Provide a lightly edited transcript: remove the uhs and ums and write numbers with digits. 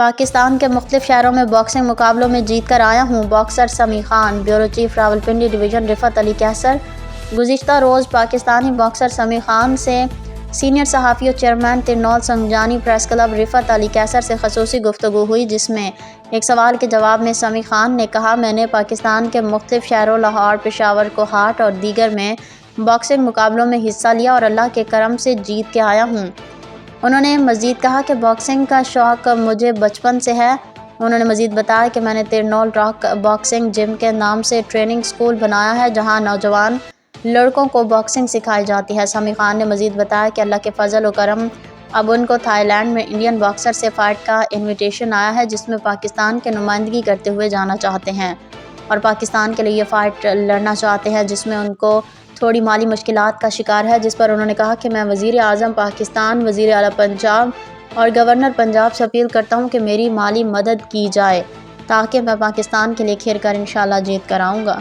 پاکستان کے مختلف شہروں میں باکسنگ مقابلوں میں جیت کر آیا ہوں: boxer Sami Khan. Bureau chief Rawalpindi division Rifat Ali Qaiser. گزشتہ روز پاکستانی باکسر سمیع خان سے سینئر صحافی اور chairman Tarnol Sangjani press club Rifat Ali Qaiser سے خصوصی گفتگو ہوئی، جس میں ایک سوال کے جواب میں سمیع خان نے کہا، میں نے پاکستان کے مختلف شہروں لاہور، پشاور، کوہاٹ اور دیگر میں باکسنگ مقابلوں میں حصہ لیا اور اللہ کے کرم سے جیت کے آیا ہوں۔ انہوں نے مزید کہا کہ باکسنگ کا شوق مجھے بچپن سے ہے۔ انہوں نے مزید بتایا کہ میں نے ترنول راک باکسنگ جم کے نام سے ٹریننگ سکول بنایا ہے، جہاں نوجوان لڑکوں کو باکسنگ سکھائی جاتی ہے۔ سمیع خان نے مزید بتایا کہ اللہ کے فضل و کرم اب ان کو تھائی لینڈ میں انڈین باکسر سے فائٹ کا انویٹیشن آیا ہے، جس میں پاکستان کی نمائندگی کرتے ہوئے جانا چاہتے ہیں اور پاکستان کے لیے یہ فائٹ لڑنا چاہتے ہیں، جس میں ان کو تھوڑی مالی مشکلات کا شکار ہے، جس پر انہوں نے کہا کہ میں وزیر اعظم پاکستان، وزیر اعلیٰ پنجاب اور گورنر پنجاب سے اپیل کرتا ہوں کہ میری مالی مدد کی جائے تاکہ میں پاکستان کے لیے کھیل کر انشاءاللہ جیت کر آؤں گا۔